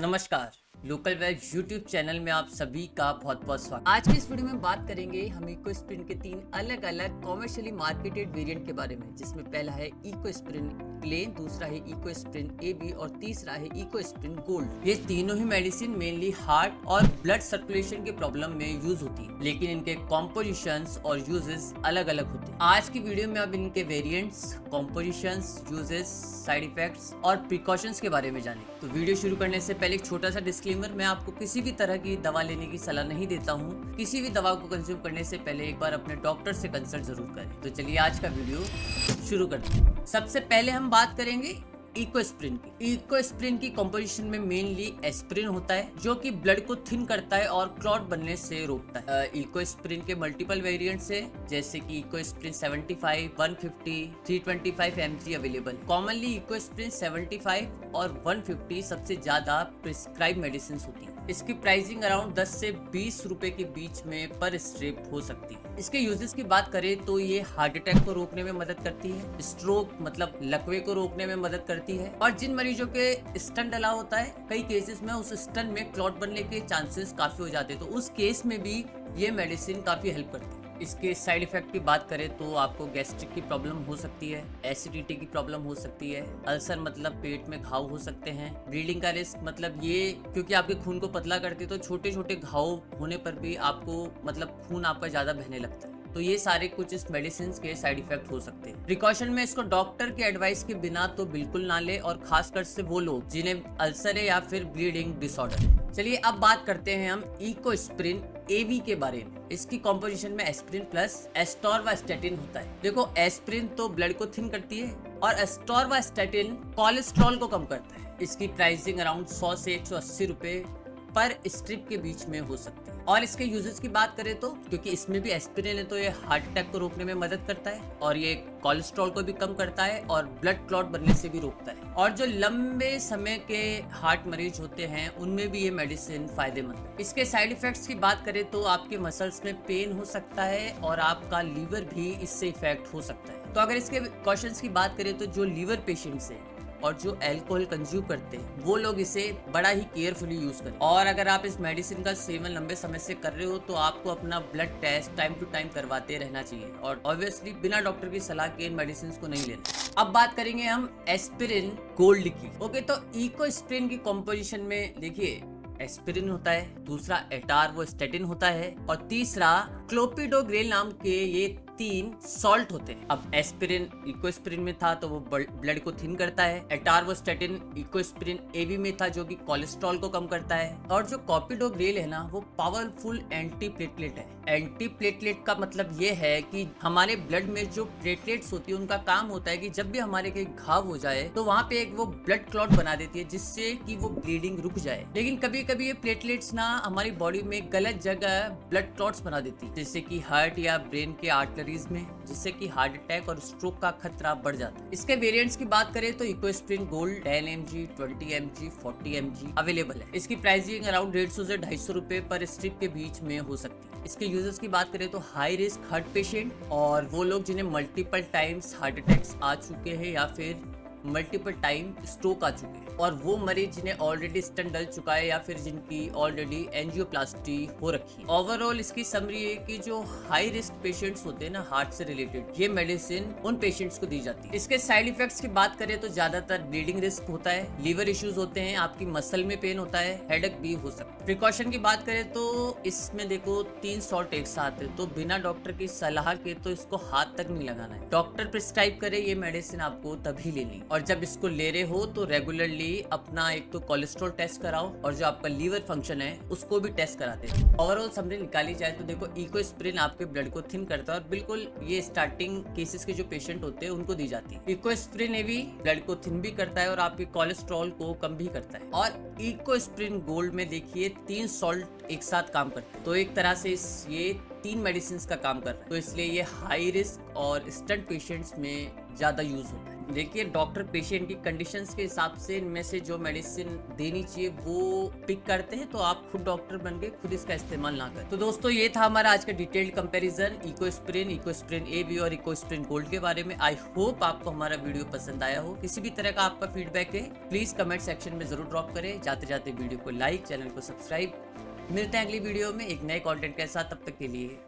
नमस्कार। Local web YouTube channel में आप सभी का बहुत बहुत स्वागत। आज की इस वीडियो में बात करेंगे हम इको स्प्रिन के तीन अलग अलग कॉमर्शियली मार्केटेड वेरिएंट के बारे में, जिसमें पहला है इको स्प्रिन प्लेन, दूसरा है इको स्प्रिन एबी और तीसरा है इको स्प्रिन गोल्ड। ये तीनों ही मेडिसिन मेनली हार्ट और ब्लड सर्कुलेशन के प्रॉब्लम में यूज होती है, लेकिन इनके कॉम्पोजिशंस और यूजेस अलग अलग होते हैं। आज की वीडियो में अब इनके variants, compositions, uses, side effects और प्रिकॉशंस के बारे में जाने। तो वीडियो शुरू करने से पहले एक छोटा सा डिस्क्लेमर, मैं आपको किसी भी तरह की दवा लेने की सलाह नहीं देता हूँ। किसी भी दवा को कंज्यूम करने से पहले एक बार अपने डॉक्टर से कंसल्ट जरूर करें। तो चलिए आज का वीडियो शुरू करते हैं। सबसे पहले हम बात करेंगे इको स्प्रिन की। इको स्प्रिन की कंपोजिशन में मेनली एस्प्रिन होता है, जो कि ब्लड को थिन करता है और क्लॉट बनने से रोकता है। इको स्प्रिन के मल्टीपल वेरिएंट्स है, जैसे कि Ecosprin 75, 150, 325 mg available. Commonly Ecosprin 75 और 150 सबसे ज्यादा प्रिस्क्राइब मेडिसिन होती है। इसकी प्राइसिंग अराउंड 10 से 20 रुपए के बीच में पर स्ट्रिप हो सकती है। इसके यूजेस की बात करें तो ये हार्ट अटैक को रोकने में मदद करती है, स्ट्रोक मतलब लकवे को रोकने में मदद करती है, और जिन मरीजों के स्टंट डला होता है, कई केसेस में उस स्टंट में क्लॉट बनने के चांसेस काफी हो जाते हैं, तो उस केस में भी ये मेडिसिन काफी हेल्प करती है। इसके साइड इफेक्ट की बात करें तो आपको गैस्ट्रिक की प्रॉब्लम हो सकती है, एसिडिटी की प्रॉब्लम हो सकती है, अल्सर मतलब पेट में घाव हो सकते हैं, ब्लीडिंग का रिस्क मतलब ये क्योंकि आपके खून को पतला करती है तो छोटे छोटे घाव होने पर भी आपको मतलब खून आपका ज्यादा बहने लगता है। तो ये सारे कुछ इस मेडिसिन के साइड इफेक्ट हो सकते हैं। प्रिकॉशन में इसको डॉक्टर के एडवाइस के बिना तो बिल्कुल ना ले, और खासकर से वो लोग जिन्हें अल्सर है या फिर ब्लीडिंग डिसऑर्डर है। चलिए अब बात करते हैं हम इको स्प्रिन एवी के बारे में। इसकी कॉम्पोजिशन में एस्प्रिन प्लस एस्टोरवास्टैटिन होता है। देखो, एस्प्रिन तो ब्लड को थिन करती है और एस्टोरवास्टैटिन कोलेस्ट्रॉल को कम करता है। इसकी प्राइसिंग अराउंड 100 से 180 रुपए पर स्ट्रिप के बीच में हो सकती है। और इसके यूजेस की बात करें तो क्योंकि इसमें भी एस्पिरिन है, तो ये हार्ट अटैक को रोकने में मदद करता है, और ये कोलेस्ट्रॉल को भी कम करता है और ब्लड क्लॉट बनने से भी रोकता है। और जो लंबे समय के हार्ट मरीज होते हैं उनमें भी ये मेडिसिन फायदेमंद है। इसके साइड इफेक्ट्स की बात करें तो आपके मसल्स में पेन हो सकता है और आपका लीवर भी इससे इफेक्ट हो सकता है। तो अगर इसके क्वेश्चंस की बात करें तो जो लीवर पेशेंट्स है और जो अल्कोहल कंज्यूम करते हैं वो लोग इसे बड़ा ही केयरफुली यूज करें। और अगर आप इस मेडिसिन का सेवन लंबे समय से कर रहे हो तो आपको अपना blood test time to time करवाते रहना चाहिए, और ऑब्वियसली बिना डॉक्टर की सलाह के इन मेडिसिन को नहीं लेना। अब बात करेंगे हम एस्पिरिन गोल्ड की। ओके, तो इको स्प्रिन की कॉम्पोजिशन में देखिए एस्पिरिन होता है, दूसरा एटारवोस्टैटिन होता है, और तीसरा क्लोपिडोग्रेल नाम के ये 3 सॉल्ट होते हैं। अब एस्पिरिन इकोस्प्रिन में था तो वो ब्लड को थिन करता है, एटारवोस्टैटिन इकोस्प्रिन एवी में था जो कि कोलेस्ट्रॉल को कम करता है, और जो क्लोपिडोग्रेल है ना वो पावरफुल एंटी प्लेटलेट है। एंटी प्लेटलेट का मतलब ये है कि हमारे ब्लड में जो प्लेटलेट्स होती है उनका काम होता है कि जब भी हमारे कहीं घाव हो जाए तो वहाँ पे एक वो ब्लड क्लॉट बना देती है, जिससे कि वो ब्लीडिंग रुक जाए। लेकिन कभी कभी ये प्लेटलेट्स ना हमारी बॉडी में गलत जगह ब्लड क्लॉट्स बना देती है, जैसे कि हार्ट या ब्रेन के आर्टरीज में, जिससे कि हार्ट अटैक और स्ट्रोक का खतरा बढ़ जाता है। इसके वेरिएंट्स की बात करें तो Ecosprin gold 10 mg, 20 mg, 40 mg available है। इसकी प्राइसिंग अराउंड 150 से 250 रुपए पर स्ट्रिप के बीच में हो सकती है। इसके यूजर्स की बात करें तो हाई रिस्क हार्ट पेशेंट और वो लोग जिन्हें मल्टीपल टाइम्स हार्ट अटैक्स आ चुके हैं या फिर मल्टीपल टाइम स्ट्रोक आ चुके हैं, और वो मरीज जिन्हें ऑलरेडी स्टंट डल चुका है या फिर जिनकी ऑलरेडी एंजियोप्लास्टी हो रखी है। ओवरऑल इसकी समरी है कि जो हाई रिस्क पेशेंट्स होते हैं ना हार्ट से रिलेटेड, ये मेडिसिन उन पेशेंट्स को दी जाती है। इसके साइड इफेक्ट्स की बात करें तो ज्यादातर ब्लीडिंग रिस्क होता है, लीवर इश्यूज होते हैं, आपकी मसल में पेन होता है, हेडेक भी हो सकता है। प्रिकॉशन की बात करें तो इसमें देखो 3 सॉल्ट एक साथ है, तो बिना डॉक्टर की सलाह के तो इसको हाथ तक नहीं लगाना है। डॉक्टर प्रिस्क्राइब करे ये मेडिसिन आपको तभी लेनी, और जब इसको ले रहे हो तो रेगुलरली अपना एक तो कोलेस्ट्रॉल टेस्ट कराओ और जो आपका लीवर फंक्शन है उसको भी टेस्ट कराते हैं। ओवरऑल समरी निकाली जाए तो देखो इको स्प्रिन आपके ब्लड को थिन करता है, और बिल्कुल ये स्टार्टिंग केसेस के जो पेशेंट होते हैं उनको दी जाती है। इको स्प्रिन एवी ब्लड को थिन भी करता है और आपके कोलेस्ट्रॉल को कम भी करता है, और इको स्प्रिन गोल्ड में देखिए 3 सॉल्ट एक साथ काम करते हैं, तो एक तरह से ये 3 मेडिसिन का काम कर रहा है, तो इसलिए ये हाई रिस्क और स्टंट पेशेंट्स में ज्यादा यूज होता है। देखिए डॉक्टर पेशेंट की कंडीशंस के हिसाब से इनमें से जो मेडिसिन देनी चाहिए वो पिक करते हैं, तो आप खुद डॉक्टर बन के खुद इसका इस्तेमाल ना करें। तो दोस्तों ये था हमारा आज का डिटेल्ड कंपैरिजन इकोस्प्रिन AB और इकोस्प्रिन गोल्ड के बारे में। आई होप आपको हमारा वीडियो पसंद आया हो। किसी भी तरह का आपका फीडबैक है प्लीज कमेंट सेक्शन में जरूर ड्रॉप करें। जाते जाते वीडियो को लाइक, चैनल को सब्सक्राइब। मिलते हैं अगली वीडियो में एक नए कंटेंट के साथ, तब तक के लिए